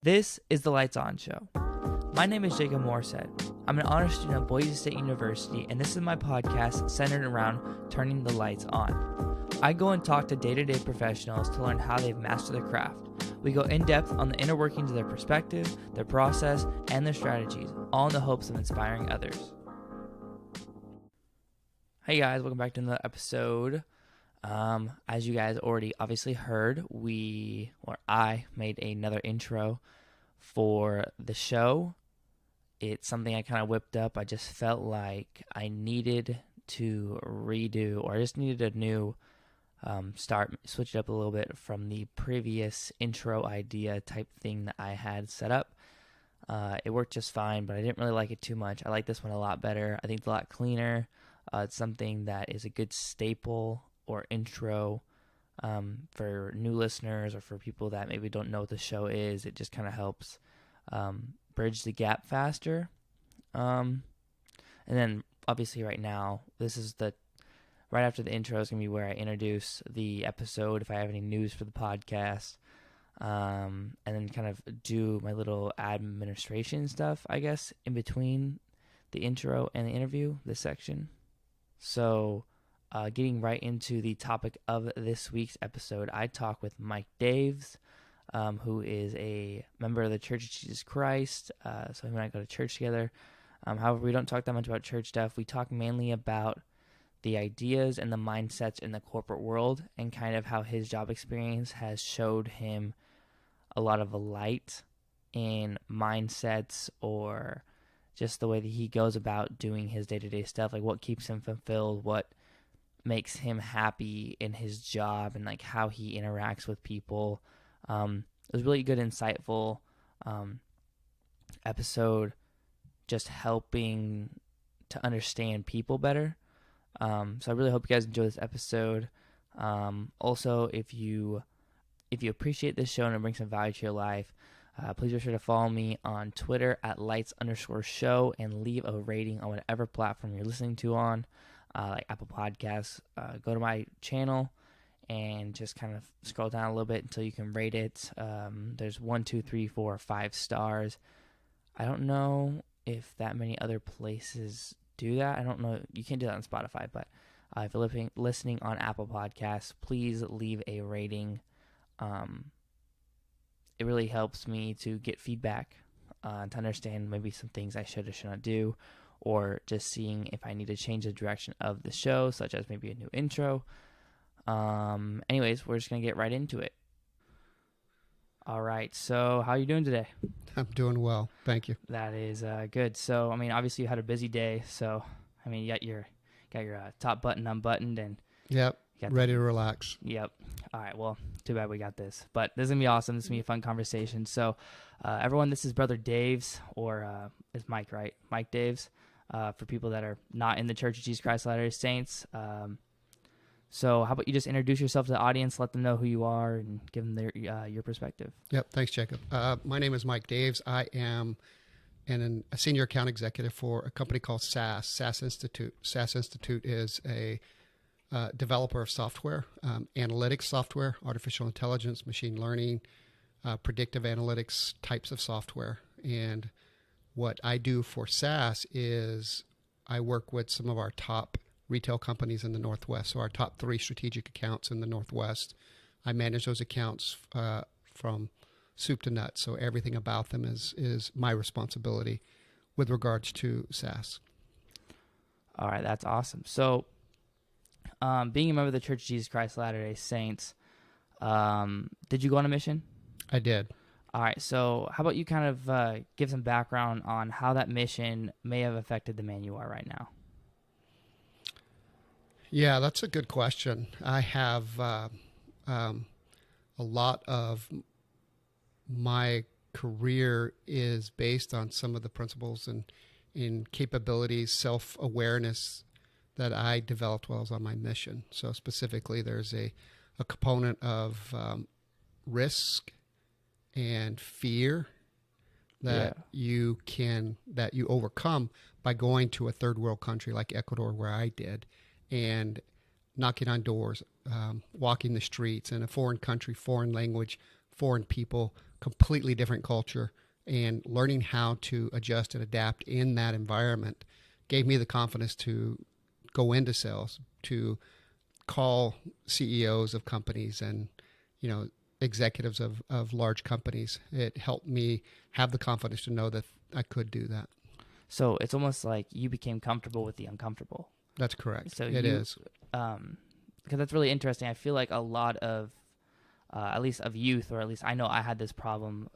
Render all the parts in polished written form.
This is the Lights On Show. My name is Jacob Morset. I'm an honor student at Boise State University, and this is my podcast centered around turning the lights on. I go and talk to day-to-day professionals to learn how they've mastered their craft. We go in-depth on the inner workings of their perspective, their process, and their strategies, all in the hopes of inspiring others. Hey guys, welcome back to another episode. As you guys already obviously heard, I made another intro for the show. It's something I kind of whipped up. I just felt like I needed to redo, or I just needed a new switch it up a little bit from the previous intro idea type thing that I had set up. It worked just fine, but I didn't really like it too much. I like this one a lot better. I think it's a lot cleaner. It's something that is a good staple or intro for new listeners or for people that maybe don't know what the show is. It just kind of helps bridge the gap faster. And then obviously right now, this is right after the intro is going to be where I introduce the episode, if I have any news for the podcast, and then kind of do my little administration stuff, I guess, in between the intro and the interview, this section. So getting right into the topic of this week's episode, I talk with Mike Daves, who is a member of the Church of Jesus Christ. So him and I go to church together. However, we don't talk that much about church stuff. We talk mainly about the ideas and the mindsets in the corporate world and kind of how his job experience has showed him a lot of light in mindsets or just the way that he goes about doing his day-to-day stuff, like what keeps him fulfilled, what makes him happy in his job, and like how he interacts with people. It was really good, insightful episode, just helping to understand people better. So I really hope you guys enjoy this episode. Also, if you appreciate this show and it brings some value to your life, please be sure to follow me on Twitter at lights_show and leave a rating on whatever platform you're listening to on, like Apple Podcasts. Go to my channel and just kind of scroll down a little bit until you can rate it. There's 1, 2, 3, 4, 5 stars. I don't know if that many other places do that. I don't know. You can't do that on Spotify, but if you're listening on Apple Podcasts, please leave a rating. It really helps me to get feedback, to understand maybe some things I should or should not do, or just seeing if I need to change the direction of the show, such as maybe a new intro. Anyways, we're just going to get right into it. All right, so how are you doing today? I'm doing well, thank you. That is good. So, I mean, obviously you had a busy day, so, I mean, you got your top button unbuttoned and... Yep, ready to relax. Yep. All right, well, too bad we got this. But this is going to be awesome. This is going to be a fun conversation. So, everyone, this is Brother Daves, or it's Mike, right? Mike Daves, for people that are not in the Church of Jesus Christ of Latter-day Saints. So how about you just introduce yourself to the audience, let them know who you are, and give them your perspective. Yep, thanks, Jacob. My name is Mike Daves. I am a senior account executive for a company called SAS Institute. SAS Institute is a developer of software, analytics software, artificial intelligence, machine learning, predictive analytics types of software. And what I do for SAS is I work with some of our top retail companies in the Northwest, so our top 3 strategic accounts in the Northwest. I manage those accounts from soup to nuts, so everything about them is my responsibility with regards to SAS. All right, that's awesome. So, being a member of the Church of Jesus Christ of Latter-day Saints, did you go on a mission? I did. All right, so how about you kind of give some background on how that mission may have affected the man you are right now? Yeah, that's a good question. I have a lot of my career is based on some of the principles and capabilities, self-awareness that I developed while I was on my mission. So specifically, there's a component of risk and fear that you overcome by going to a third world country like Ecuador, where I did, and knocking on doors, walking the streets in a foreign country, foreign language, foreign people, completely different culture, and learning how to adjust and adapt in that environment gave me the confidence to go into sales, to call CEOs of companies and, executives of large companies. It helped me have the confidence to know that I could do that. So it's almost like you became comfortable with the uncomfortable. That's correct. So it is. Because that's really interesting. I feel like a lot of, at least of youth, or at least I know I had this problem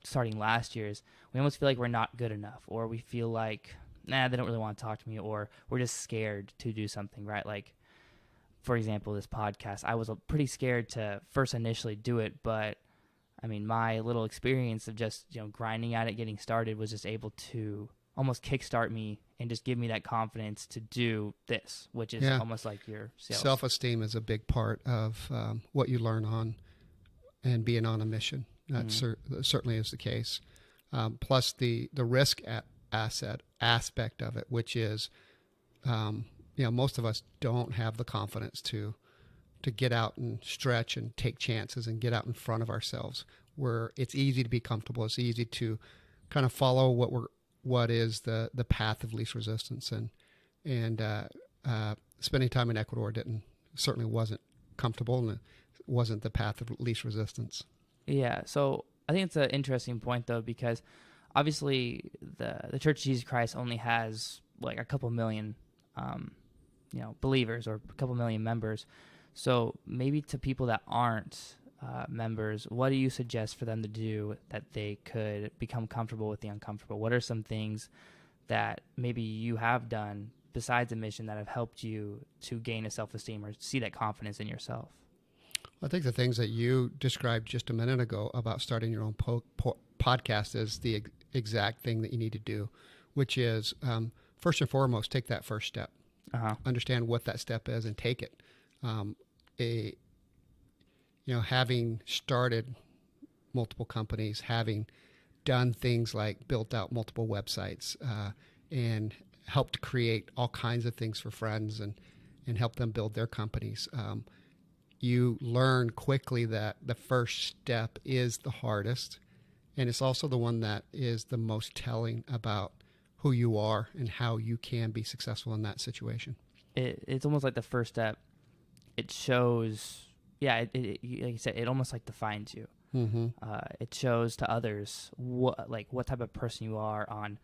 starting last year, is we almost feel like we're not good enough, or we feel like, they don't really want to talk to me, or we're just scared to do something, right? Like, for example, this podcast, I was pretty scared to first initially do it, but I mean, my little experience of just, grinding at it, getting started, was just able to almost kickstart me and just give me that confidence to do this, which is almost like your sales. Self-esteem is a big part of what you learn on and being on a mission. That certainly is the case. Plus the risk aspect of it, which is, most of us don't have the confidence to get out and stretch and take chances and get out in front of ourselves. Where it's easy to be comfortable. It's easy to kind of follow what is the path of least resistance, and spending time in Ecuador certainly wasn't comfortable, and it wasn't the path of least resistance. Yeah, so I think it's an interesting point, though, because obviously the Church of Jesus Christ only has like a couple million believers, or a couple million members. So maybe to people that aren't members, what do you suggest for them to do that they could become comfortable with the uncomfortable? What are some things that maybe you have done besides a mission that have helped you to gain a self-esteem or see that confidence in yourself? I think the things that you described just a minute ago about starting your own podcast is the exact thing that you need to do, which is first and foremost, take that first step. Understand what that step is and take it. Having started multiple companies, having done things like built out multiple websites, and helped create all kinds of things for friends and help them build their companies. You learn quickly that the first step is the hardest, and it's also the one that is the most telling about who you are and how you can be successful in that situation. It's almost like the first step. It shows, like you said, it almost like defines you. Mm-hmm. It shows to others what type of person you are on.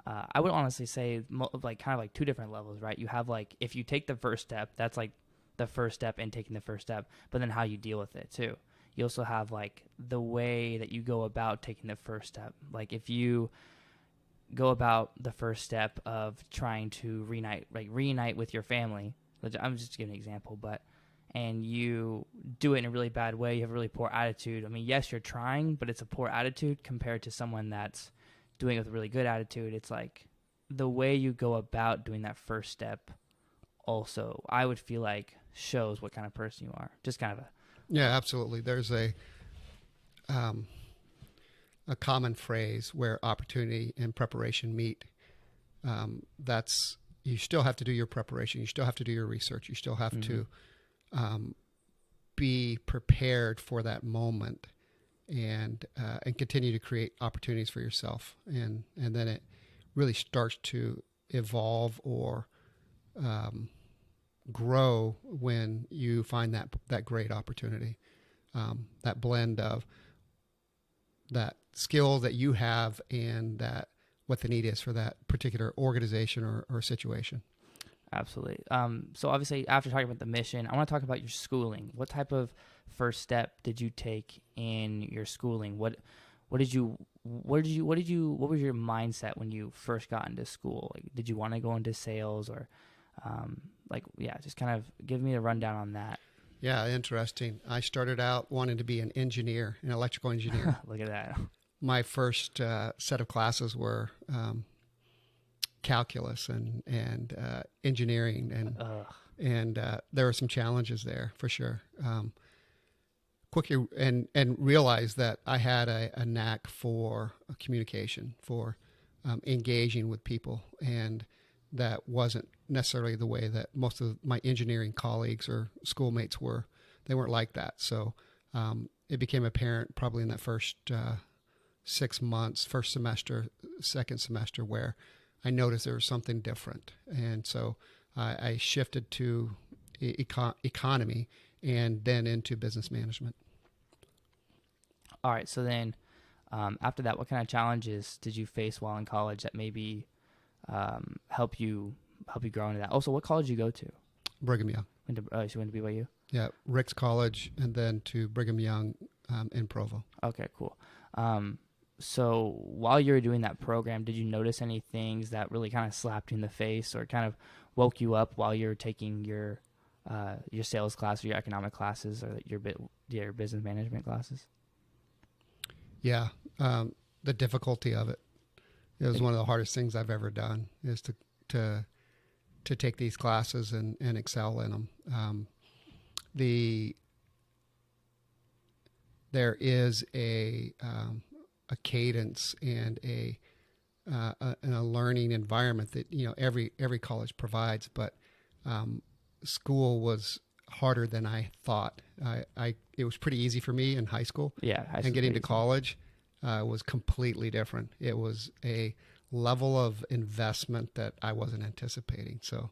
I would honestly say kind of like two different levels, right? You have like, if you take the first step, that's like the first step in taking the first step, but then how you deal with it too. You also have like the way that you go about taking the first step. Like if you go about the first step of trying to reunite with your family, I'm just giving an example, and you do it in a really bad way, you have a really poor attitude. I mean, yes, you're trying, but it's a poor attitude compared to someone that's doing it with a really good attitude. It's like the way you go about doing that first step also, I would feel like, shows what kind of person you are. Just kind of Yeah, absolutely. There's a common phrase where opportunity and preparation meet. You still have to do your preparation. You still have to do your research. You still have to be prepared for that moment, and continue to create opportunities for yourself. And then it really starts to evolve or grow when you find that great opportunity, that blend of that skill that you have and that what the need is for that particular organization or situation. Absolutely. So obviously, after talking about the mission, I want to talk about your schooling. What type of first step did you take in your schooling? What was your mindset when you first got into school? Like, did you want to go into sales, or just kind of give me a rundown on that. Yeah, interesting. I started out wanting to be an engineer, an electrical engineer. Look at that. My first set of classes were calculus and engineering, and there were some challenges there for sure. Quickly and realized that I had a knack for communication, for engaging with people, and that wasn't necessarily the way that most of my engineering colleagues or schoolmates were. They weren't like that. So it became apparent probably in that first 6 months, first semester, second semester, where I noticed there was something different. And so I shifted to economy and then into business management. All right. So then after that, what kind of challenges did you face while in college that maybe help you grow into that? Also, what college did you go to? Brigham Young. So you went to BYU? Yeah, Rick's College, and then to Brigham Young in Provo. Okay, cool. So while you were doing that program, did you notice any things that really kind of slapped you in the face or kind of woke you up while you were taking your sales class or your economic classes or your business management classes? Yeah, the difficulty of it. It was one of the hardest things I've ever done is to take these classes and excel in them. There is a cadence and a learning environment that every college provides, but school was harder than I thought. It was pretty easy for me in high school. Yeah, and getting to college was completely different. It was a level of investment that I wasn't anticipating. So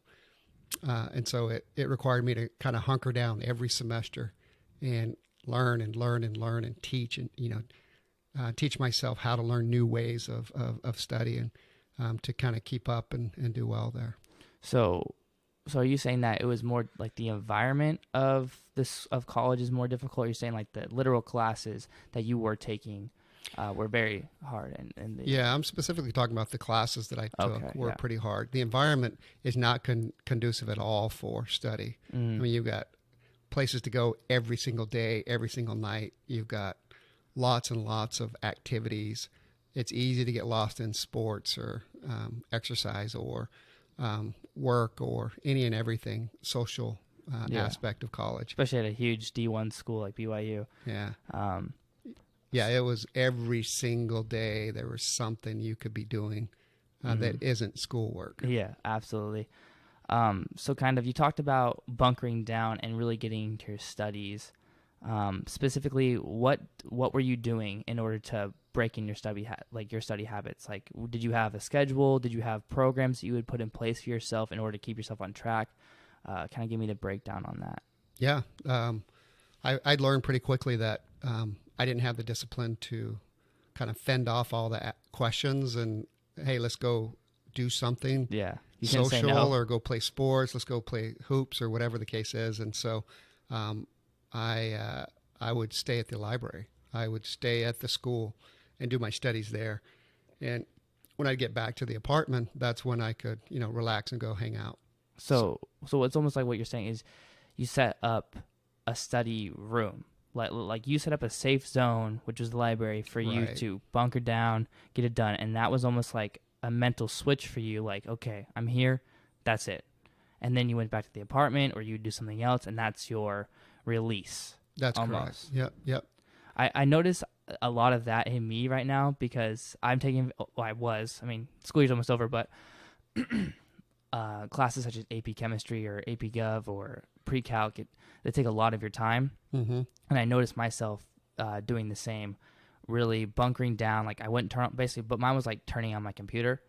it required me to kind of hunker down every semester and learn and teach and teach myself how to learn new ways of studying to kind of keep up and do well there. So are you saying that it was more like the environment of college is more difficult? Or you're saying like the literal classes that you were taking were very hard? Yeah, I'm specifically talking about the classes that I took were pretty hard. The environment is not conducive at all for study. I mean, you've got places to go every single day, every single night. You've got lots and lots of activities. It's easy to get lost in sports or exercise or work or any and everything social aspect of college. Especially at a huge D1 school like BYU. Yeah. Yeah, it was every single day there was something you could be doing that isn't schoolwork. Yeah, absolutely. So kind of you talked about bunkering down and really getting into your studies. Specifically, what were you doing in order to break in your study habits? Like, did you have a schedule? Did you have programs that you would put in place for yourself in order to keep yourself on track? Kind of give me the breakdown on that. Yeah, I'd learned pretty quickly that I didn't have the discipline to kind of fend off all the questions and, hey, let's go do something. Yeah, social or go play sports. Let's go play hoops or whatever the case is. And so I would stay at the library. I would stay at the school and do my studies there. And when I'd get back to the apartment, that's when I could, relax and go hang out. So it's almost like what you're saying is you set up a study room. Like you set up a safe zone, which was the library, for you to bunker down, get it done. And that was almost like a mental switch for you. Like, okay, I'm here. That's it. And then you went back to the apartment or you do something else, and that's your release. That's almost correct. Yep. I notice a lot of that in me right now because I'm taking, school year's almost over, but classes such as AP Chemistry or AP Gov or Pre-Calc, they take a lot of your time. Mm-hmm. And I noticed myself doing the same, really bunkering down. Like I wouldn't turn on, basically, but mine was like turning on my computer.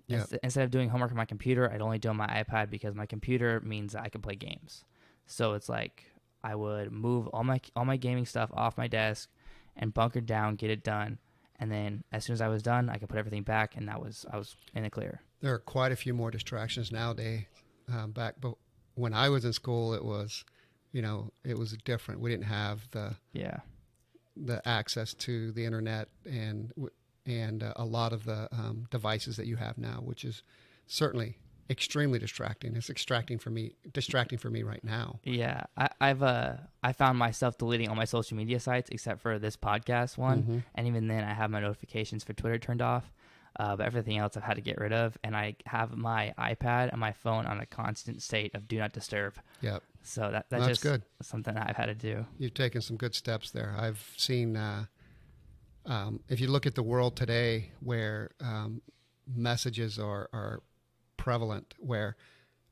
Instead of doing homework on my computer, I'd only do it on my iPad because my computer means that I can play games. So it's like I would move all my gaming stuff off my desk and bunker down, get it done. And then as soon as I was done, I could put everything back, and I was in the clear. There are quite a few more distractions nowadays. But when I was in school, it was, it was different. We didn't have the access to the internet and a lot of the devices that you have now, which is certainly extremely distracting. It's distracting for me right now. Yeah, I found myself deleting all my social media sites except for this podcast one, and even then I have my notifications for Twitter turned off. But everything else I've had to get rid of, and I have my iPad and my phone on a constant state of do not disturb. Yep. So that's just good. Something I've had to do. You've taken some good steps there. I've seen, if you look at the world today, where messages are prevalent, where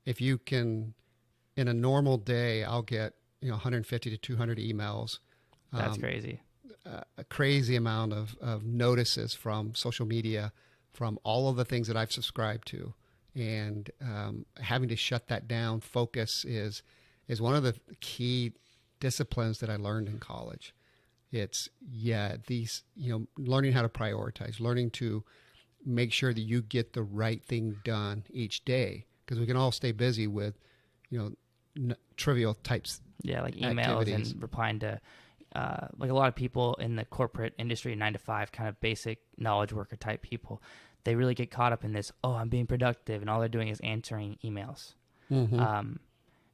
if you can, in a normal day, I'll get 150 to 200 emails That's crazy. A crazy amount of notices from social media, from all of the things that I've subscribed to. And having to shut that down, focus is one of the key disciplines that I learned in college. It's, learning how to prioritize, learning to make sure that you get the right thing done each day. Because we can all stay busy with, trivial types. Yeah, like emails activities. and replying to, like a lot of people in the corporate industry, 9 to 5, kind of basic knowledge worker type people, they really get caught up in this, I'm being productive, and all they're doing is answering emails. Mm-hmm.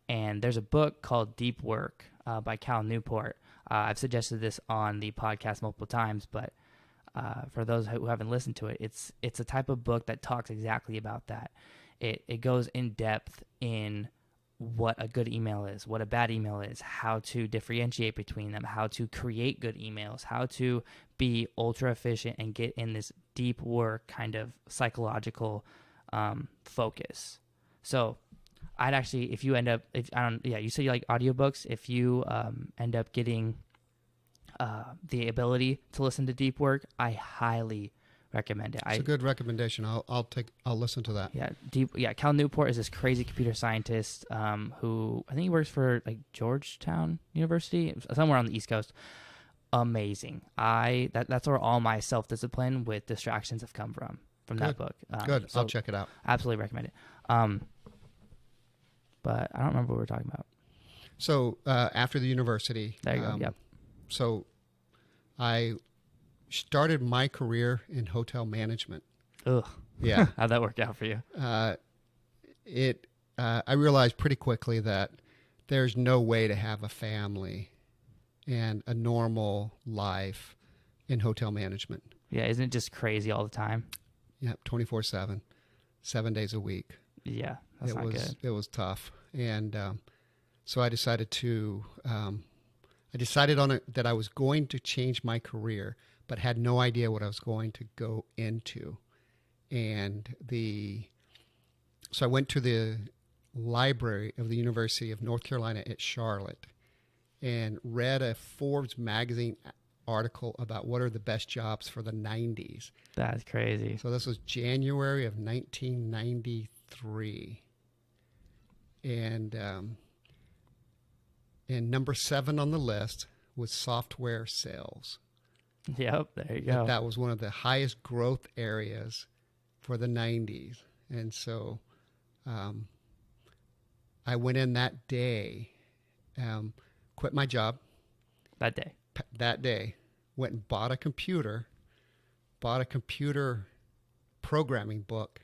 And there's a book called Deep Work by Cal Newport. I've suggested this on the podcast multiple times, but for those who haven't listened to it, it's a type of book that talks exactly about that. It goes in depth in what a good email is, what a bad email is, how to differentiate between them, how to create good emails, how to be ultra efficient and get in this deep work kind of psychological focus. So I'd actually, if you end up, you said you like audiobooks. If you end up getting the ability to listen to deep work, I highly recommend it. It's a good recommendation. I'll listen to that. Cal Newport is this crazy computer scientist who I think he works for like Georgetown University, somewhere on the East Coast. Amazing. That's where all my self-discipline with distractions have come from that book. Good. I'll check it out. Absolutely recommend it. But I don't remember what we were talking about. So after the university, there you go. Yep. So I started my career in hotel management. Ugh. Yeah. How'd that work out for you? I realized pretty quickly that there's no way to have a family and a normal life in hotel management. Yeah. Isn't it just crazy all the time? Yeah. 24/7, 7 days a week. Yeah. That's not good. It was tough. And so I decided that I was going to change my career, but had no idea what I was going to go into. And so I went to the library of the University of North Carolina at Charlotte and read a Forbes magazine article about what are the best jobs for the 90s. That's crazy. So this was January of 1993. And number 7 on the list was software sales. Yep, there you go. That was one of the highest growth areas for the 90s. And so I went in that day, quit my job. That day. Went and bought a computer programming book,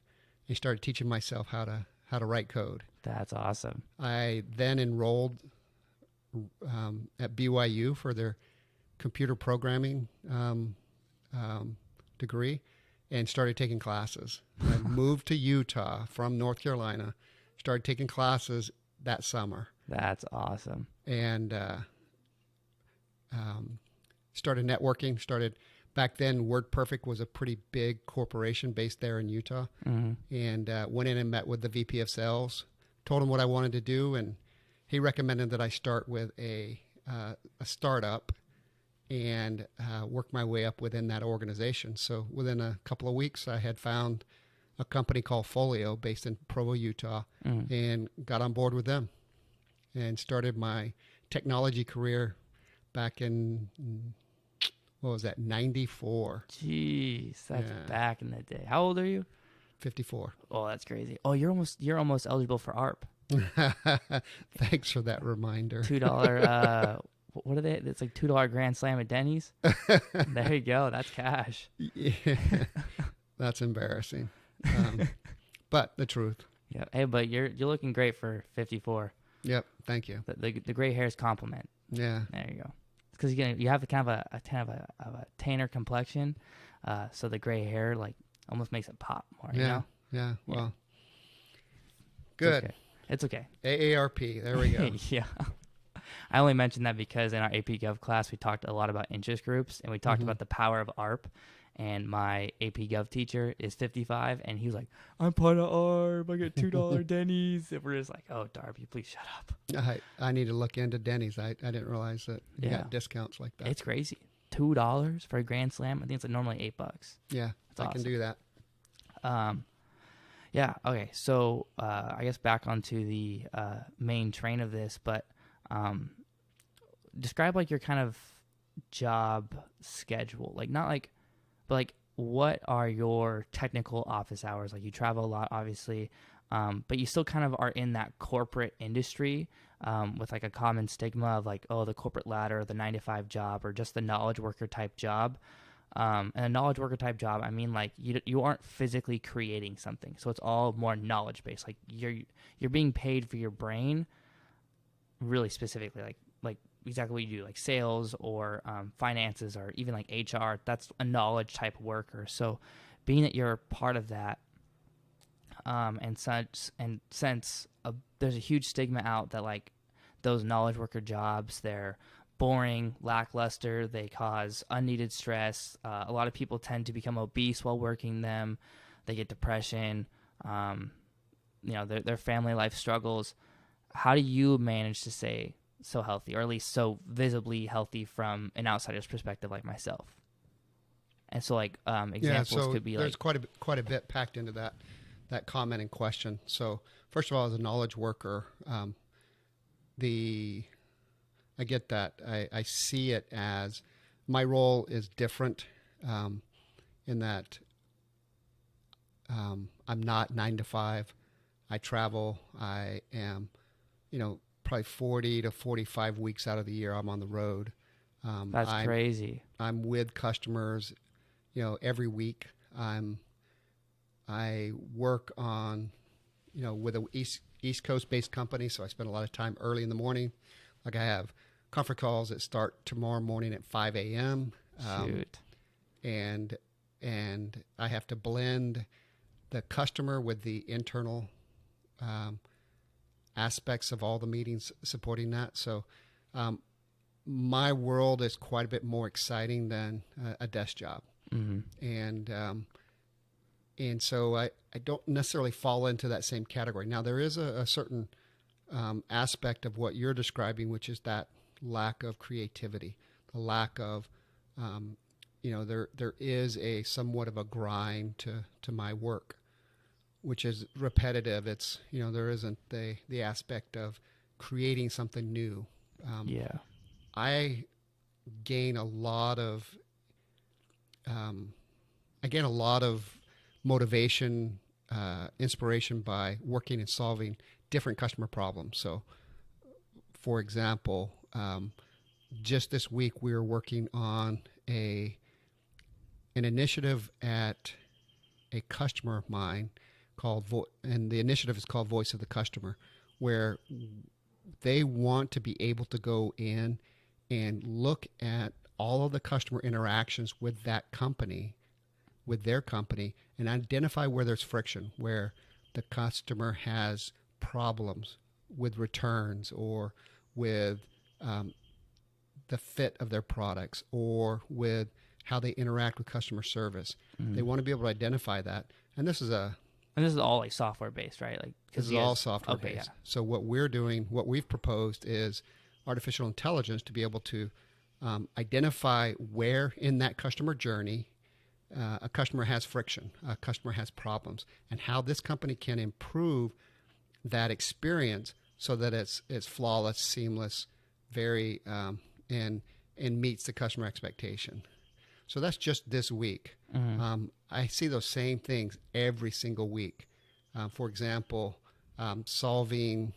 and started teaching myself how to write code. That's awesome. I then enrolled at BYU for their computer programming degree and started taking classes. I moved to Utah from North Carolina, started taking classes that summer. That's awesome. And started networking, back then WordPerfect was a pretty big corporation based there in Utah. Mm-hmm. And went in and met with the VP of sales, told him what I wanted to do, and he recommended that I start with a startup and work my way up within that organization. So within a couple of weeks, I had found a company called Folio based in Provo, Utah, and got on board with them and started my technology career back in, 94. Jeez, that's back in the day. How old are you? 54. Oh, that's crazy. Oh, you're almost eligible for ARP. Thanks for that reminder. $2 what are they? It's like $2 Grand Slam at Denny's. There you go. That's cash. Yeah, that's embarrassing. But the truth. Yeah. Hey, but you're looking great for 54. Yep. Thank you. The gray hairs compliment. Yeah. There you go. Because you have a kind of a tanner complexion, so the gray hair like almost makes it pop more. Yeah. You know? Yeah. Well. Good. It's okay. AARP. There we go. Yeah. I only mentioned that because in our AP Gov class we talked a lot about interest groups and we talked about the power of ARP, and my AP Gov teacher is 55, and he was like, I'm part of ARB, I get $2 Denny's. And we're just like, oh, Darby, please shut up. I need to look into Denny's. I didn't realize that you got discounts like that. It's crazy. $2 for a Grand Slam. I think it's like normally $8. Yeah, I can do that. Yeah. Okay. So I guess back onto the main train of this, but describe like your kind of job schedule. Like not like, but like what are your technical office hours? Like you travel a lot, obviously, but you still kind of are in that corporate industry with like a common stigma of like, oh, the corporate ladder, the 9 to 5 job, or just the knowledge worker type job. And a knowledge worker type job, I mean, like you aren't physically creating something, so it's all more knowledge based. Like you're being paid for your brain, really specifically, like exactly what you do, like sales or finances or even like HR. That's a knowledge type worker. So, being that you're part of that, and since there's a huge stigma out that like those knowledge worker jobs, they're boring, lackluster, they cause unneeded stress. A lot of people tend to become obese while working them. They get depression. Their family life struggles. How do you manage to stay so healthy, or at least so visibly healthy from an outsider's perspective like myself? And so like examples could be there's like quite a bit packed into that comment and question. So first of all, as a knowledge worker, I get that. I see it as my role is different in that I'm not 9 to 5. I travel. I am, probably 40 to 45 weeks out of the year I'm on the road. That's crazy. I'm with customers, every week. I work on, with a East Coast based company, so I spend a lot of time early in the morning. Like I have conference calls that start tomorrow morning at 5 a.m. Shoot. And I have to blend the customer with the internal aspects of all the meetings supporting that. So my world is quite a bit more exciting than a desk job. Mm-hmm. And so I don't necessarily fall into that same category. Now, there is a certain aspect of what you're describing, which is that lack of creativity, the lack of, there is a somewhat of a grind to my work, which is repetitive. It's, there isn't the aspect of creating something new. I gain a lot of motivation, inspiration by working and solving different customer problems. So, for example, just this week we were working on an initiative at a customer of mine and the initiative is called Voice of the Customer, where they want to be able to go in and look at all of the customer interactions with that company, with their company, and identify where there's friction, where the customer has problems with returns or with the fit of their products or with how they interact with customer service. Mm-hmm. They want to be able to identify that. And this is all like software based, right? Like this is all software based. Yeah. So what we've proposed is artificial intelligence to be able to identify where in that customer journey a customer has friction, a customer has problems, and how this company can improve that experience so that it's flawless, seamless, very and meets the customer expectation. So that's just this week. Mm-hmm. I see those same things every single week. For example, solving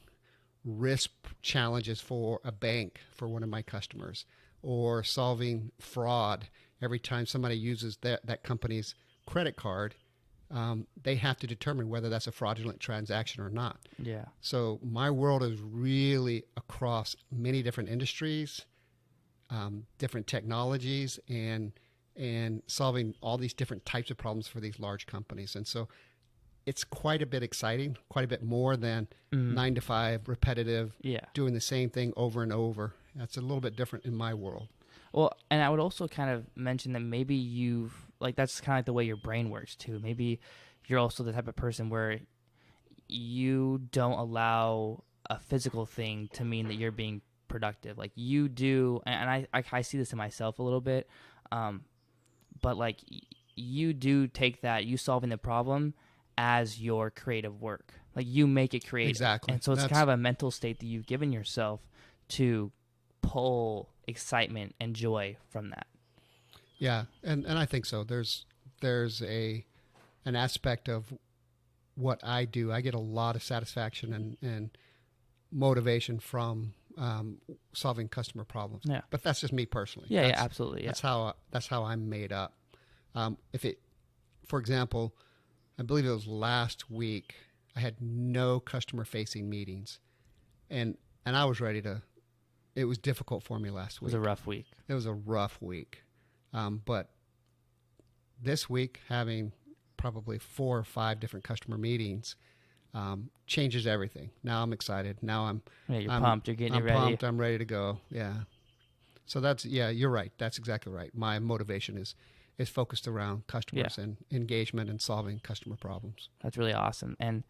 risk challenges for a bank for one of my customers, or solving fraud. Every time somebody uses that company's credit card, they have to determine whether that's a fraudulent transaction or not. Yeah. So my world is really across many different industries, different technologies, and solving all these different types of problems for these large companies. And so it's quite a bit exciting, quite a bit more than 9 to 5, repetitive, doing the same thing over and over. That's a little bit different in my world. Well, and I would also kind of mention that maybe that's kind of like the way your brain works too. Maybe you're also the type of person where you don't allow a physical thing to mean that you're being productive. Like you do, and I see this in myself a little bit, but like you do take that, you solving the problem as your creative work. Like you make it creative. Exactly. And so it's kind of a mental state that you've given yourself to pull excitement and joy from that. Yeah, and I think so. There's an aspect of what I do. I get a lot of satisfaction and motivation from solving customer problems. Yeah. But that's just me personally. Yeah, absolutely. Yeah. That's how I'm made up. For example, I believe it was last week, I had no customer facing meetings, and I was ready to. It was difficult for me last week. It was a rough week. It was a rough week, but this week having probably 4 or 5 different customer meetings changes everything. Now I'm excited. Now you're pumped. You're getting ready. Pumped. I'm ready to go. Yeah. So you're right. That's exactly right. My motivation is focused around customers and engagement and solving customer problems. That's really awesome. And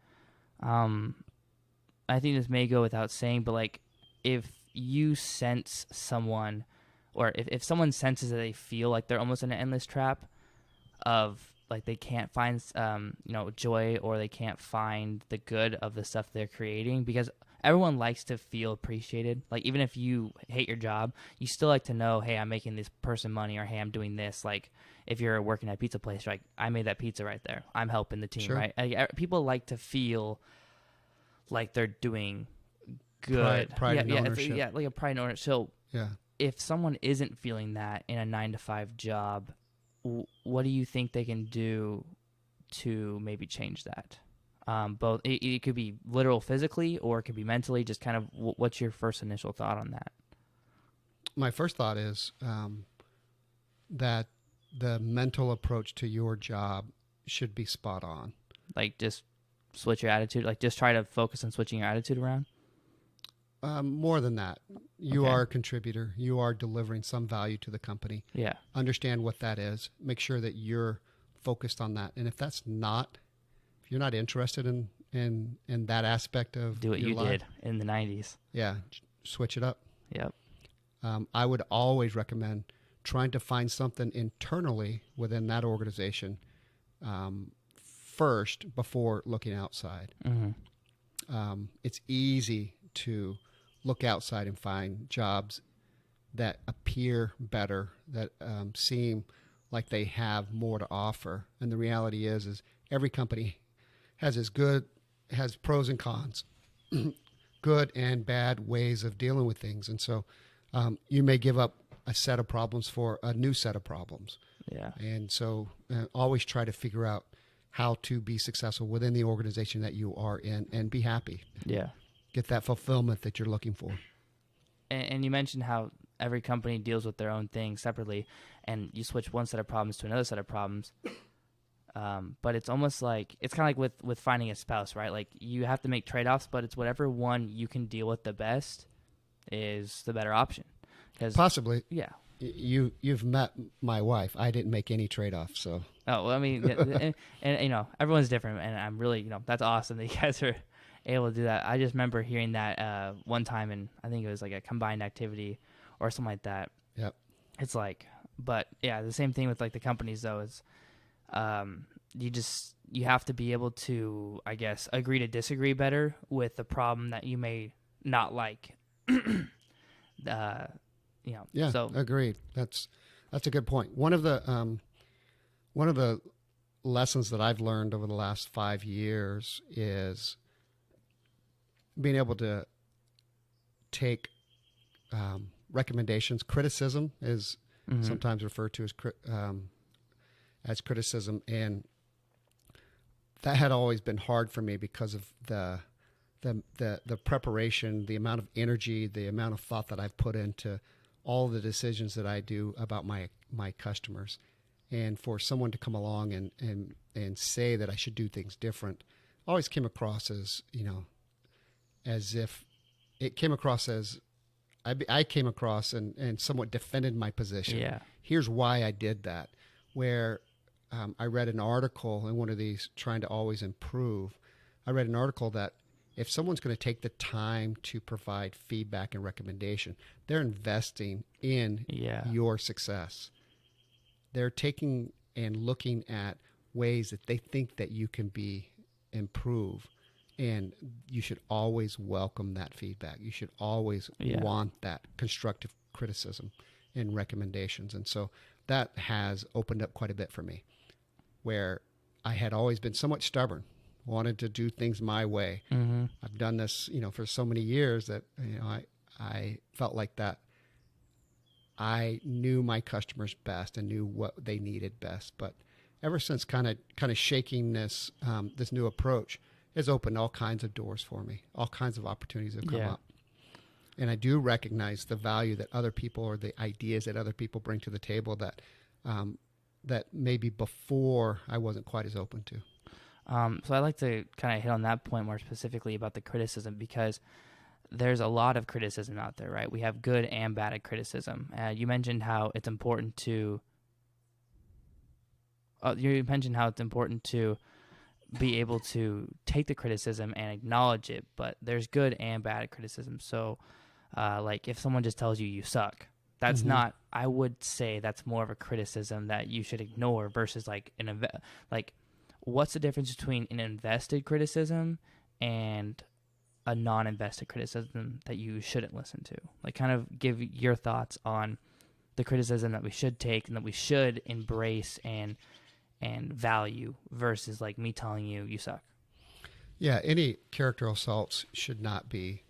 I think this may go without saying, but like if you sense someone, or if someone senses that they feel like they're almost in an endless trap of like they can't find joy, or they can't find the good of the stuff they're creating, because everyone likes to feel appreciated. Like even if you hate your job, you still like to know, hey, I'm making this person money, or hey, I'm doing this. Like if you're working at a pizza place, like I made that pizza right there, I'm helping the team. Sure. Right? Like, people like to feel like they're doing good. Pride and ownership. Like a pride and ownership. So if someone isn't feeling that in a 9-to-5 job, what do you think they can do to maybe change that? Both it could be literal physically, or it could be mentally. Just kind of what's your first initial thought on that? My first thought is that the mental approach to your job should be spot on. Like just switch your attitude. Like just try to focus on switching your attitude around. More than that, you are a contributor. You are delivering some value to the company. Yeah. Understand what that is. Make sure that you're focused on that. And if you're not interested in that aspect of do what your you life, did in the 90s. Yeah, switch it up. Yep. I would always recommend trying to find something internally within that organization first before looking outside. Mm-hmm. It's easy to look outside and find jobs that appear better, that seem like they have more to offer. And the reality is every company has pros and cons, good and bad ways of dealing with things. And so you may give up a set of problems for a new set of problems. Yeah. And so always try to figure out how to be successful within the organization that you are in and be happy. Yeah. Get that fulfillment that you're looking for. And you mentioned how every company deals with their own thing separately, and you switch one set of problems to another set of problems. But it's almost like, it's kind of like with finding a spouse, right? Like you have to make trade-offs, but it's whatever one you can deal with the best is the better option. Possibly. Yeah. You've met my wife. I didn't make any trade-offs, so. Oh, well, I mean, and everyone's different, and I'm really, that's awesome that you guys are able to do that. I just remember hearing that one time, and I think it was like a combined activity or something like that. Yep. It's like, but yeah, the same thing with like the companies though is, you have to be able to, I guess, agree to disagree better with the problem that you may not like. Yeah, so agreed. That's a good point. One of the lessons that I've learned over the last 5 years is being able to take recommendations. Criticism is sometimes referred to as criticism, and that had always been hard for me because of the preparation, the amount of energy, the amount of thought that I've put into all the decisions that I do about my customers. And for someone to come along and say that I should do things different always came across as, as if it came across as I came across and somewhat defended my position. Yeah. Here's why I did that. Where I read an article in one of these trying to always improve. I read an article that if someone's going to take the time to provide feedback and recommendation, they're investing in your success. They're taking and looking at ways that they think that you can be improved. And you should always welcome that feedback. You should always want that constructive criticism and recommendations. And so that has opened up quite a bit for me, where I had always been somewhat stubborn, wanted to do things my way. Mm-hmm. I've done this, for so many years that, I felt like that I knew my customers best and knew what they needed best. But ever since kind of shaking this new approach, has opened all kinds of doors for me. All kinds of opportunities have come up. And I do recognize the value that other people or the ideas that other people bring to the table that that maybe before I wasn't quite as open to. So I'd like to kind of hit on that point more specifically about the criticism, because there's a lot of criticism out there, right? We have good and bad criticism. You mentioned how it's important to be able to take the criticism and acknowledge it, but there's good and bad criticism. So, like if someone just tells you suck, that's not, I would say that's more of a criticism that you should ignore versus like what's the difference between an invested criticism and a non-invested criticism that you shouldn't listen to? Like, kind of give your thoughts on the criticism that we should take and that we should embrace and value versus like me telling you suck. Yeah, any character assaults should not be,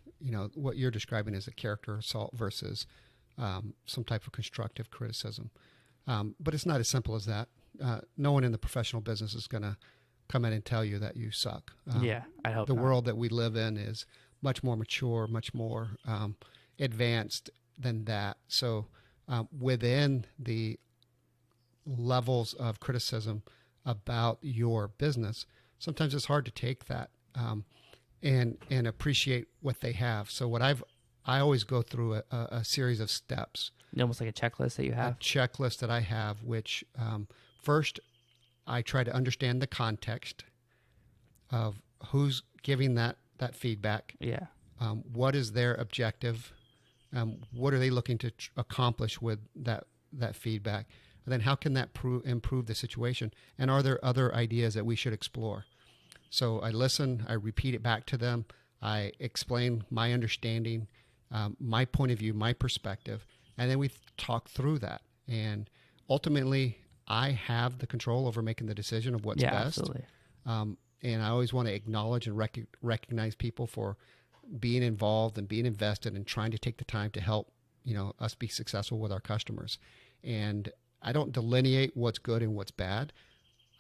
what you're describing as a character assault versus some type of constructive criticism. But it's not as simple as that. No one in the professional business is going to come in and tell you that you suck. I hope the not. world that we live in is much more mature, much more advanced than that. So within the levels of criticism about your business, sometimes it's hard to take that and appreciate what they have. So I always go through a series of steps. Almost like a checklist that you have? A checklist that I have, which first I try to understand the context of who's giving that feedback. Yeah. What is their objective? What are they looking to accomplish with that feedback? And then how can that improve the situation? And are there other ideas that we should explore? So I listen, I repeat it back to them, I explain my understanding, my point of view, my perspective, and then we talk through that. And ultimately, I have the control over making the decision of what's best. Absolutely. And I always want to acknowledge and recognize people for being involved and being invested and trying to take the time to help, us be successful with our customers. And I don't delineate what's good and what's bad.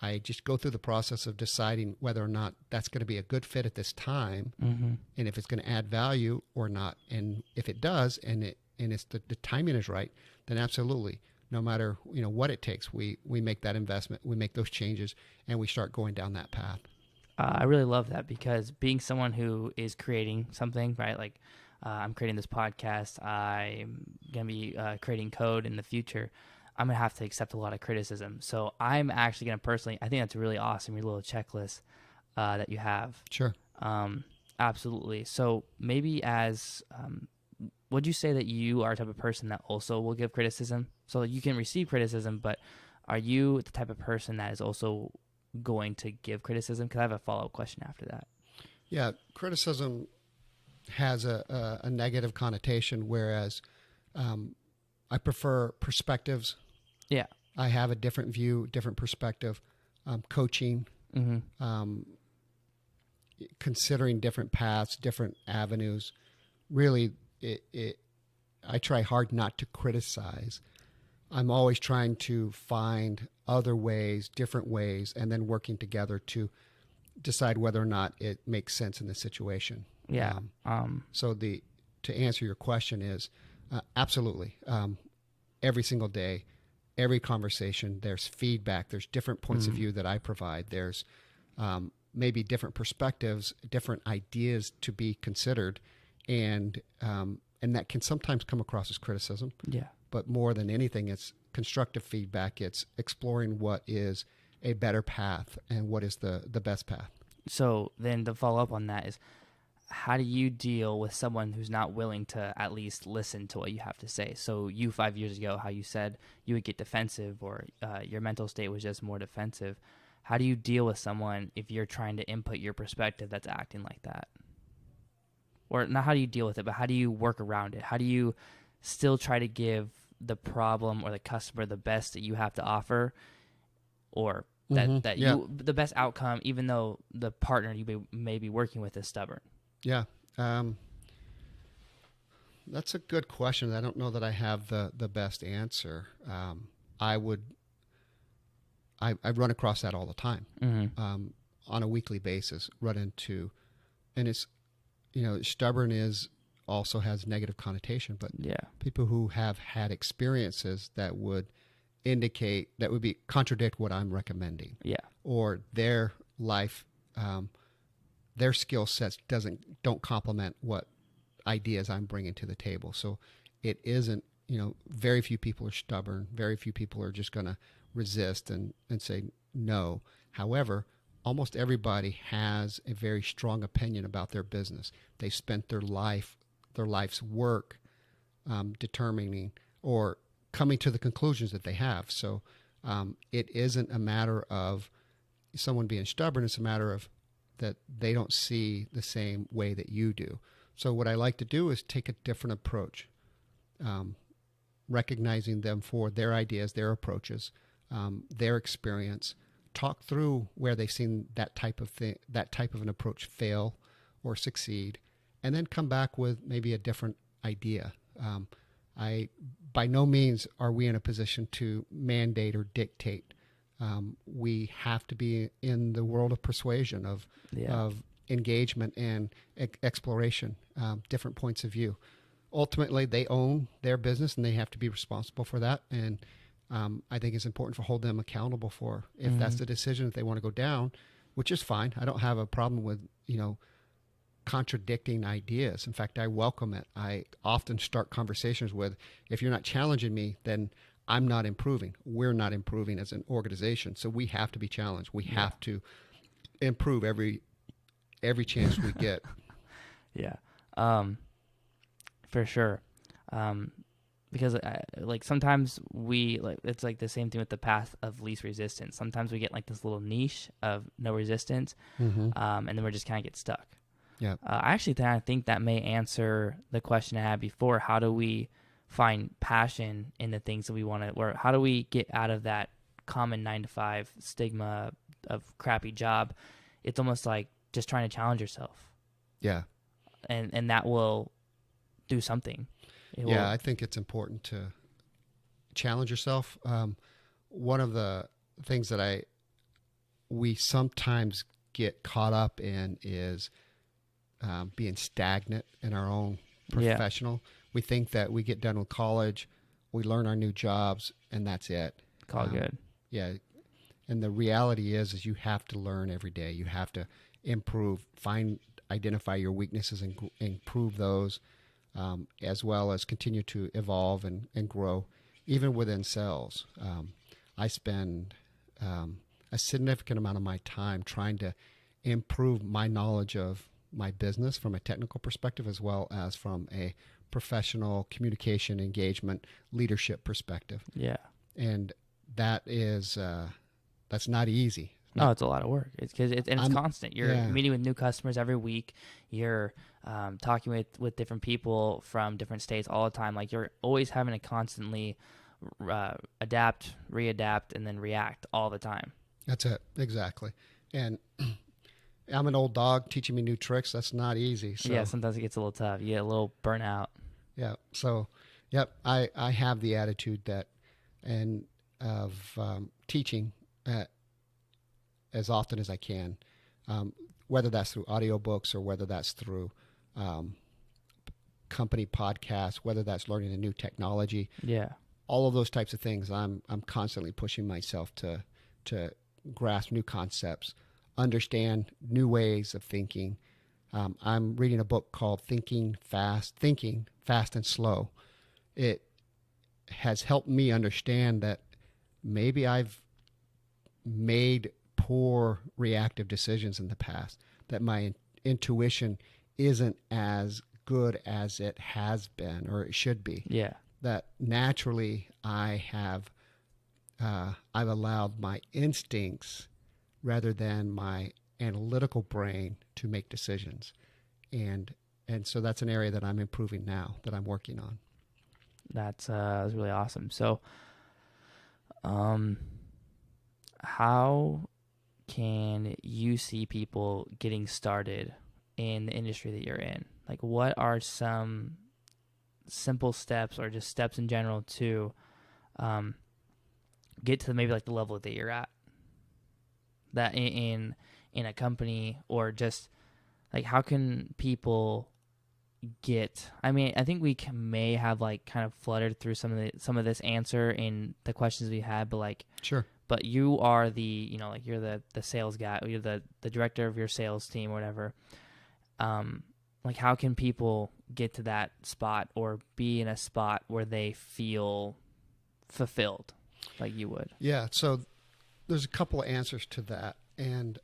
I just go through the process of deciding whether or not that's going to be a good fit at this time, and if it's going to add value or not. And if it does, and it's the timing is right, then absolutely, no matter what it takes, we make that investment, we make those changes, and we start going down that path. I really love that, because being someone who is creating something, right? Like I'm creating this podcast, I'm going to be creating code in the future. I'm going to have to accept a lot of criticism. So I'm actually going to personally, I think that's really awesome, your little checklist that you have. Sure. Absolutely. So maybe would you say that you are the type of person that also will give criticism? So you can receive criticism, but are you the type of person that is also going to give criticism? Because I have a follow-up question after that. Yeah, criticism has a negative connotation, whereas I prefer perspectives. Yeah. I have a different view, different perspective. Coaching, considering different paths, different avenues. Really, I try hard not to criticize. I'm always trying to find other ways, different ways, and then working together to decide whether or not it makes sense in the situation. Yeah. So to answer your question is absolutely. Every single day, every conversation, there's feedback. There's different points of view that I provide. There's maybe different perspectives, different ideas to be considered. And and that can sometimes come across as criticism. Yeah. But more than anything, it's constructive feedback. It's exploring what is a better path and what is the best path. So then to follow up on that is, how do you deal with someone who's not willing to at least listen to what you have to say? So you 5 years ago, how you said you would get defensive, or your mental state was just more defensive. How do you deal with someone if you're trying to input your perspective that's acting like that? Or not how do you deal with it, but how do you work around it? How do you still try to give the problem or the customer the best that you have to offer, or the best outcome, even though the partner you may be working with is stubborn? Yeah. That's a good question. I don't know that I have the best answer. I run across that all the time, on a weekly basis, run into, and it's, stubborn also has negative connotation, but people who have had experiences that would indicate, that would contradict what I'm recommending, or their life, their skill sets don't complement what ideas I'm bringing to the table. So it isn't, very few people are stubborn. Very few people are just going to resist and say no. However, almost everybody has a very strong opinion about their business. They spent their life's work determining or coming to the conclusions that they have. So it isn't a matter of someone being stubborn. It's a matter of that they don't see the same way that you do. So what I like to do is take a different approach, recognizing them for their ideas, their approaches, their experience, talk through where they've seen that type of an approach fail or succeed, and then come back with maybe a different idea. By no means are we in a position to mandate or dictate. We have to be in the world of persuasion, of engagement and exploration, different points of view. Ultimately, they own their business and they have to be responsible for that. And I think it's important to hold them accountable for if that's the decision that they want to go down, which is fine. I don't have a problem with, contradicting ideas. In fact, I welcome it. I often start conversations with, if you're not challenging me, then I'm not improving. We're not improving as an organization. So we have to be challenged. We have to improve every chance we get. For sure. Because sometimes it's like the same thing with the path of least resistance. Sometimes we get like this little niche of no resistance, and then we're just kind of get stuck. Yeah. I actually think that may answer the question I had before. How do we find passion in the things that we want to, or how do we get out of that common 9-to-5 stigma of crappy job? It's almost like just trying to challenge yourself. Yeah. And that will do something. I think it's important to challenge yourself. One of the things that we sometimes get caught up in is being stagnant in our own professional. We think that we get done with college, we learn our new jobs, and that's it. Call it good. Yeah. And the reality is you have to learn every day. You have to improve, identify your weaknesses and improve those, as well as continue to evolve and grow, even within sales. I spend a significant amount of my time trying to improve my knowledge of my business from a technical perspective, as well as from a professional communication, engagement, leadership perspective. Yeah. And that is, that's not easy. No, it's a lot of work. It's constant. You're meeting with new customers every week. You're talking with different people from different states all the time. Like, you're always having to constantly adapt, readapt, and then react all the time. That's it. Exactly. And I'm an old dog teaching me new tricks. That's not easy. So. Yeah, sometimes it gets a little tough. You get a little burnout. Yeah. So, I have the attitude that, and of teaching as often as I can, whether that's through audiobooks or whether that's through company podcasts, whether that's learning a new technology. Yeah. All of those types of things, I'm constantly pushing myself to grasp new concepts, understand new ways of thinking, I'm reading a book called Thinking Fast and Slow. It has helped me understand that maybe I've made poor reactive decisions in the past, that my intuition isn't as good as it has been or it should be. Yeah. That naturally I've allowed my instincts rather than my analytical brain to make decisions. And so that's an area that I'm improving now, that I'm working on. That's really awesome. So, how can you see people getting started in the industry that you're in? Like, what are some simple steps or just steps in general to get to maybe like the level that you're at, that in a company, or just like how can people get? I mean, I think we may have like kind of fluttered through some of this answer in the questions we had, but like Sure. But you are like you're the sales guy, you're the director of your sales team or whatever. Like how can people get to that spot or be in a spot where they feel fulfilled like you would? Yeah. So there's a couple of answers to that. And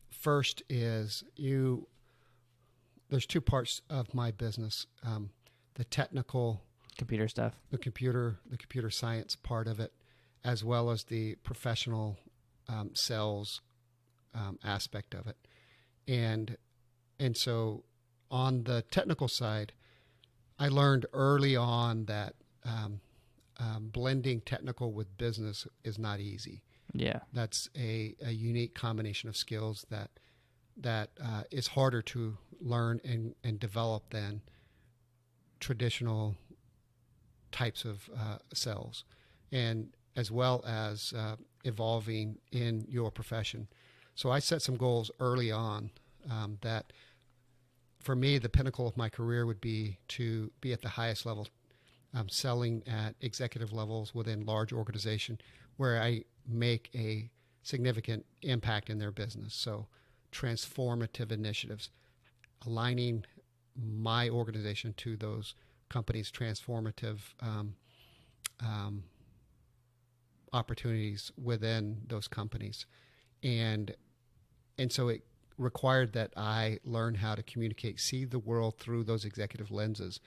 first is there's two parts of my business. The technical Computer stuff. the computer science part of it, as well as the professional sales aspect of it. And so on the technical side, I learned early on that blending technical with business is not easy. Yeah. That's a unique combination of skills that is harder to learn and develop than traditional types of sales, and as well as evolving in your profession. So I set some goals early on that for me, the pinnacle of my career would be to be at the highest level, selling at executive levels within large organization where I make a significant impact in their business. So transformative initiatives, aligning my organization to those companies' transformative opportunities within those companies. And so it required that I learn how to communicate, see the world through those executive lenses.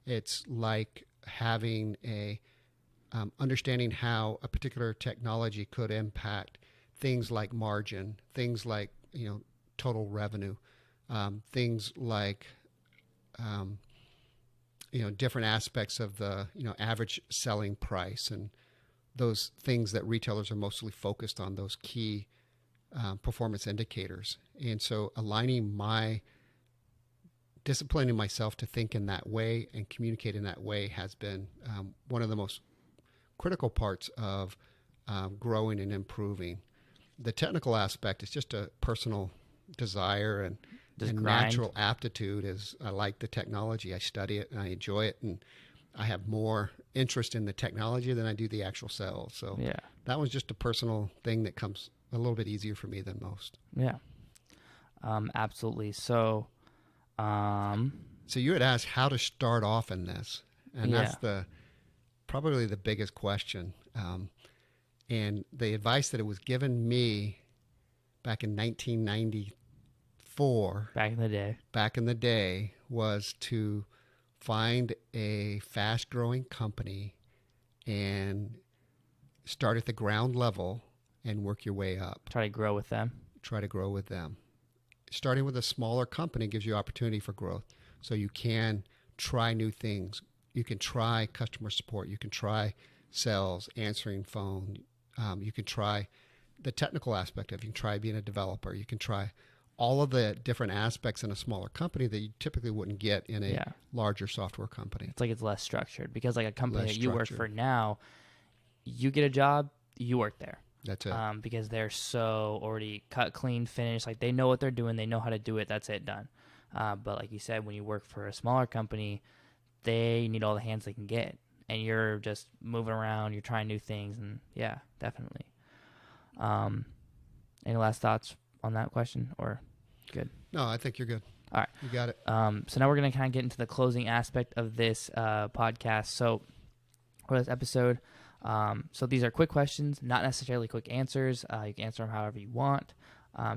It's like having understanding how a particular technology could impact things like margin, things like, total revenue, things like, different aspects of the, average selling price, and those things that retailers are mostly focused on, those key performance indicators. And so disciplining myself to think in that way and communicate in that way has been one of the most critical parts of growing and improving. The technical aspect is just a personal desire and natural aptitude. Is I like the technology, I study it, and I enjoy it, and I have more interest in the technology than I do the actual sales. So yeah, that was just a personal thing that comes a little bit easier for me than most. Yeah, absolutely. So, so you had asked how to start off in this, and that's probably the biggest question. And the advice that it was given me back in 1994, back in the day, was to find a fast-growing company and start at the ground level and work your way up. Try to grow with them. Starting with a smaller company gives you opportunity for growth. So you can try new things. You can try customer support. You can try sales, answering phone. You can try the technical aspect of it. You can try being a developer. You can try all of the different aspects in a smaller company that you typically wouldn't get in a larger software company. It's like it's less structured, because like a company that you work for now, you get a job, you work there. That's it. Because they're so already cut, clean, finished. Like they know what they're doing. They know how to do it. That's it, done. But like you said, when you work for a smaller company, they need all the hands they can get. And you're just moving around. You're trying new things. And yeah, definitely. Any last thoughts on that question, or good? No, I think you're good. All right. You got it. So now we're going to kind of get into the closing aspect of this podcast. So for this episode, so these are quick questions, not necessarily quick answers. You can answer them however you want.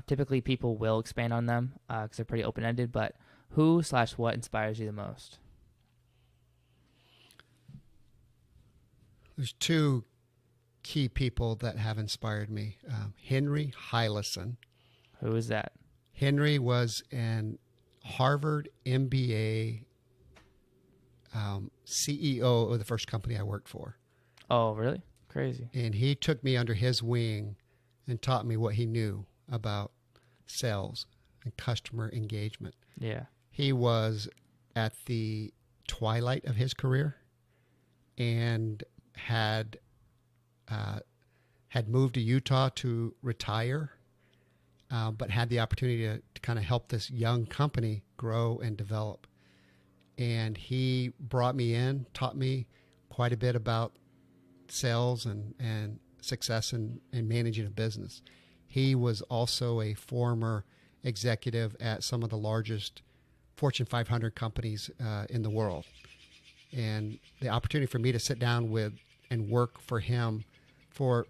Typically, people will expand on them because they're pretty open-ended, but who/what inspires you the most? There's two key people that have inspired me. Henry Hyllison. Who is that? Henry was an Harvard MBA CEO of the first company I worked for. Oh, really? Crazy. And he took me under his wing and taught me what he knew about sales and customer engagement. Yeah. He was at the twilight of his career and had moved to Utah to retire, but had the opportunity to kind of help this young company grow and develop. And he brought me in, taught me quite a bit about sales and success in managing a business. He was also a former executive at some of the largest Fortune 500 companies in the world. And the opportunity for me to sit down with and work for him for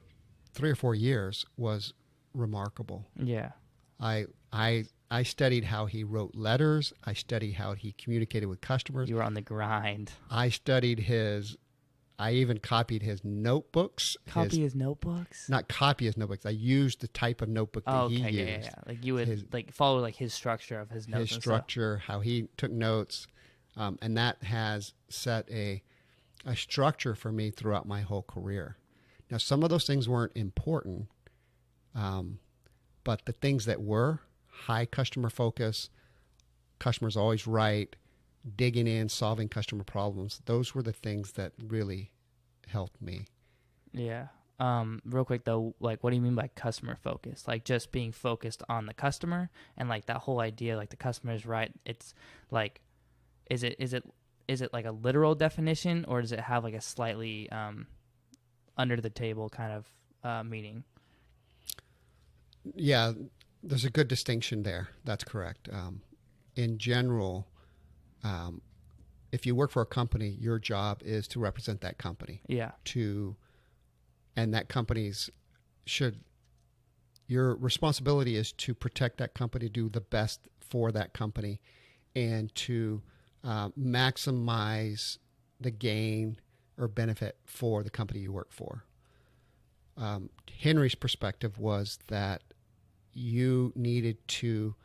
3 or 4 years was remarkable. Yeah. I studied how he wrote letters. I studied how he communicated with customers. You were on the grind. I even copied his notebooks. His notebooks? Not copy his notebooks. I used the type of notebook that he used. Yeah. Like you would follow like his structure of his notes. His structure, how he took notes. And that has set a structure for me throughout my whole career. Now, some of those things weren't important, but the things that were, high customer focus, customers always right, digging in, solving customer problems, those were the things that really helped me. Yeah. Real quick though, like what do you mean by customer focus? Like just being focused on the customer and like that whole idea, like the customer is right. It's like, is it like a literal definition or does it have like a slightly under the table kind of meaning? Yeah, there's a good distinction there. That's correct. In general, if you work for a company, your job is to represent that company. Yeah. And that company's your responsibility is to protect that company, do the best for that company, and to maximize the gain or benefit for the company you work for. Henry's perspective was that you needed to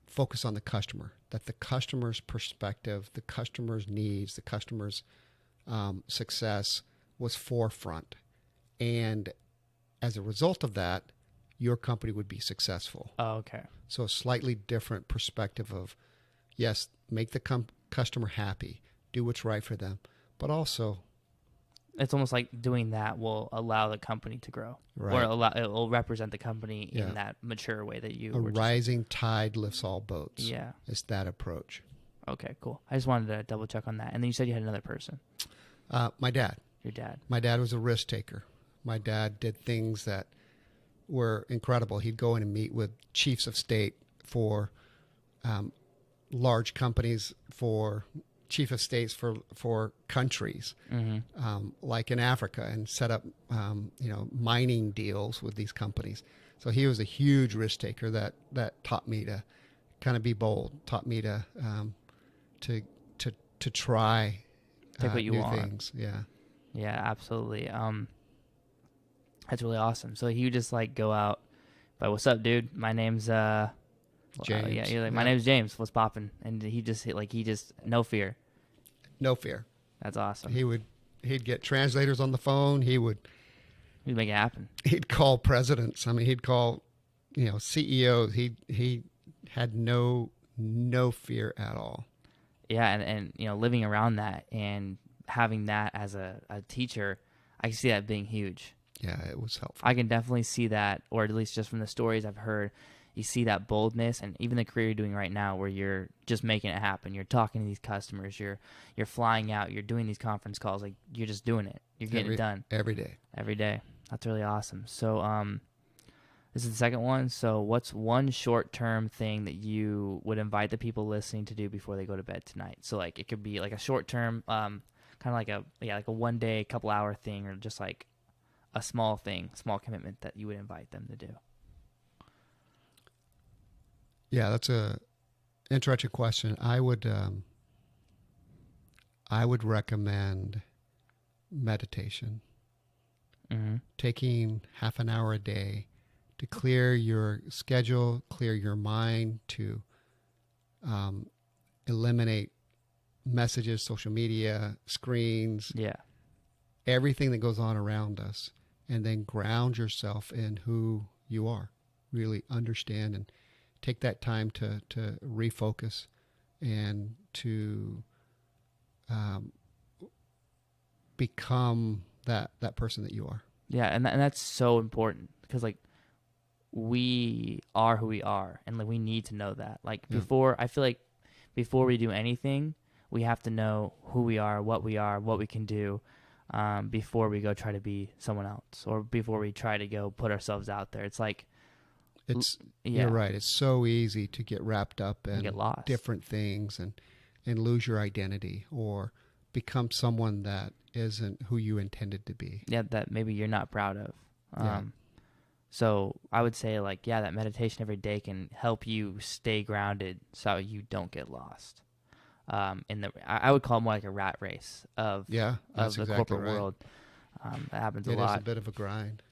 focus on the customer, that the customer's perspective, the customer's needs, the customer's success was forefront. And as a result of that, your company would be successful. Oh, okay. So a slightly different perspective of, yes, make the customer happy, do what's right for them, but also it's almost like doing that will allow the company to grow, right, or it will represent the company in that mature way that you. A rising tide lifts all boats. Yeah, it's that approach. Okay, cool. I just wanted to double check on that. And then you said you had another person. My dad. Your dad. My dad was a risk taker. My dad did things that were incredible. He'd go in and meet with chiefs of state for large companies, for chief of states for countries, like in Africa, and set up mining deals with these companies. So he was a huge risk taker that taught me to kind of be bold, taught me to try take what you new want. things. Yeah, absolutely. That's really awesome. So he would just like go out, but what's up, dude? My name's James. Yeah, you're like, my name's James. What's poppin'? And he just no fear. No fear. That's awesome. He'd get translators on the phone. He'd make it happen. He'd call presidents. I mean, he'd call, CEOs. He had no fear at all. Yeah, and living around that and having that as a teacher, I can see that being huge. Yeah, it was helpful. I can definitely see that, or at least just from the stories I've heard, you see that boldness, and even the career you're doing right now where you're just making it happen. You're talking to these customers, you're flying out, you're doing these conference calls, like you're just doing it. You're getting it done. Every day. Every day. That's really awesome. So This is the second one. So, what's one short-term thing that you would invite the people listening to do before they go to bed tonight? So, like, it could be like a short-term, kind of like a 1 day, couple hour thing, or just like a small thing, small commitment that you would invite them to do. Yeah, that's a interesting question. I would recommend meditation. Mm-hmm. Taking half an hour a day to clear your schedule, clear your mind, to eliminate messages, social media, screens, Yeah. everything that goes on around us, and then ground yourself in who you are. Really understand and take that time to refocus and to become that person that you are. Yeah, and that's so important because like we are who we are, and like we need to know that. Like I feel like before we do anything, we have to know who we are, what we can do, before we go try to be someone else, or before we try to go put ourselves out there. It's like you're right. It's so easy to get wrapped up in get lost. different things and lose your identity or become someone that isn't who you intended to be. Yeah, that maybe you're not proud of. So I would say like, that meditation every day can help you stay grounded so you don't get lost. I would call it more like a rat race of the exactly corporate right. world. That happens a lot. It is a bit of a grind.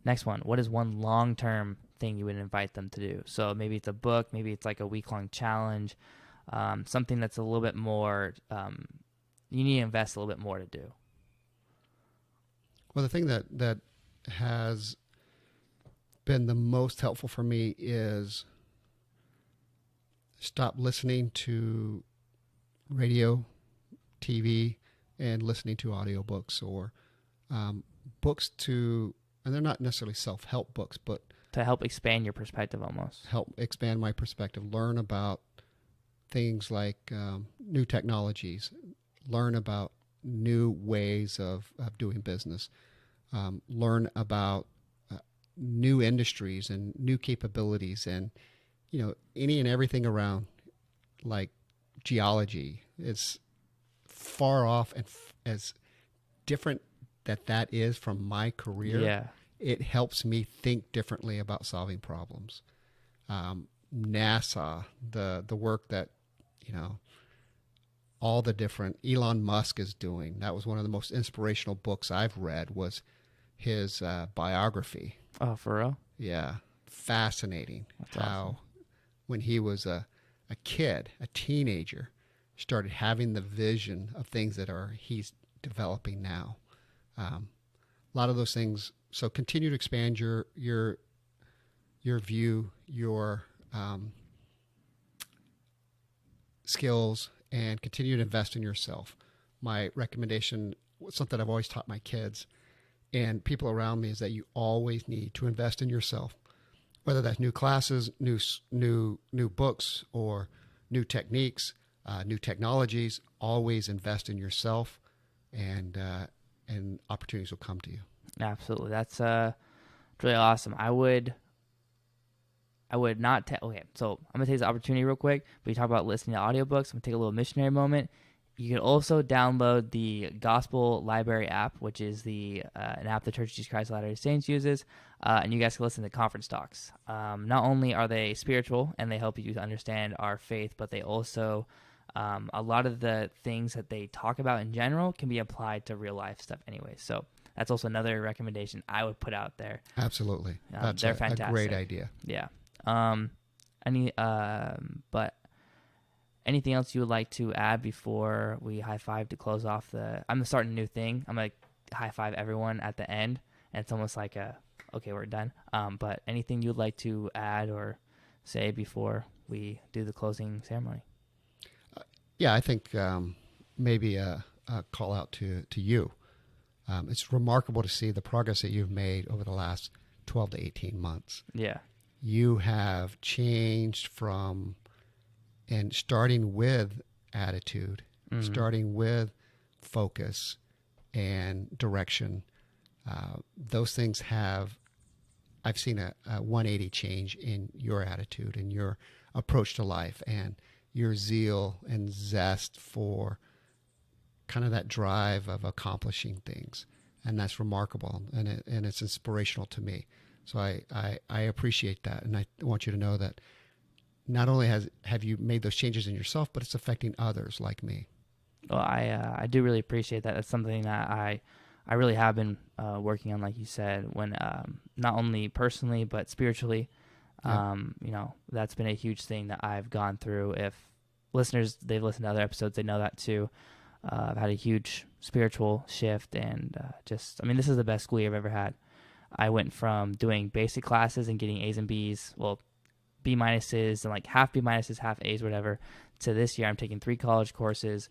Next one. What is one long-term thing you would invite them to do? So maybe it's a book, maybe it's like a week-long challenge, something that's a little bit more, you need to invest a little bit more to do. Well, the thing that has been the most helpful for me is stop listening to radio, TV, and listening to audiobooks or books and they're not necessarily self-help books, but to help expand your perspective almost. Help expand my perspective, learn about things like new technologies, learn about new ways of doing business, learn about new industries and new capabilities and, any and everything around like geology. It's far off and as different that is from my career. Yeah. It helps me think differently about solving problems. NASA, the work that, all the different Elon Musk is doing. That was one of the most inspirational books I've read was his biography. Oh, for real? Yeah. Fascinating. That's awesome. When he was a kid, a teenager, started having the vision of things that he's developing now. A lot of those things. So continue to expand your view, your skills, and continue to invest in yourself. My recommendation, something I've always taught my kids and people around me, is that you always need to invest in yourself, whether that's new classes, new books, or new techniques, new technologies. Always invest in yourself, and opportunities will come to you. Absolutely. That's really awesome. I would not okay, so I'm going to take this opportunity real quick. We talk about listening to audiobooks. I'm going to take a little missionary moment. You can also download the Gospel Library app, which is an app the Church of Jesus Christ of Latter-day Saints uses, and you guys can listen to conference talks. Not only are they spiritual and they help you to understand our faith, but they also, a lot of the things that they talk about in general can be applied to real life stuff anyway. So that's also another recommendation I would put out there. Absolutely. That's they're fantastic. A great idea. Yeah. But anything else you would like to add before we high five to close off I'm starting a new thing. I'm going to high five everyone at the end, and it's almost like okay, we're done. But anything you'd like to add or say before we do the closing ceremony? Yeah, I think maybe a call out to you. It's remarkable to see the progress that you've made over the last 12 to 18 months. Yeah. You have changed and starting with attitude, starting with focus and direction. Those things have I've seen a 180 change in your attitude and your approach to life and your zeal and zest for kind of that drive of accomplishing things. And that's remarkable, and it's inspirational to me. So I appreciate that, and I want you to know that not only have you made those changes in yourself, but it's affecting others like me. Well, I do really appreciate that. That's something that I really have been working on, like you said, when not only personally but spiritually. Yeah. You know, that's been a huge thing that I've gone through. If listeners, they've listened to other episodes, they know that too. I've had a huge spiritual shift, and I mean, this is the best school year I've ever had. I went from doing basic classes and getting A's and B's, well, B minuses and like half B minuses, half A's, whatever, to this year I'm taking 3 college courses.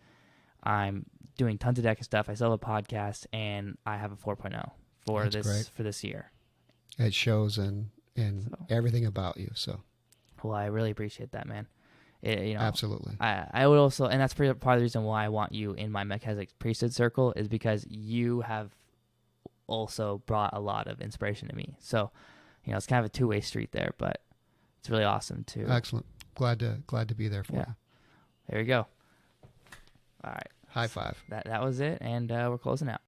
I'm doing tons of DECA stuff. I still have a podcast, and I have a 4.0 for this year. It shows in everything about you. So, well, I really appreciate that, man. Absolutely. I would also, and that's part of the reason why I want you in my Melchizedek priesthood circle, is because you have also brought a lot of inspiration to me. So, you know, it's kind of a two-way street there, but it's really awesome too. Excellent. Glad to be there for you. There you go. All right. High five. That was it, and we're closing out.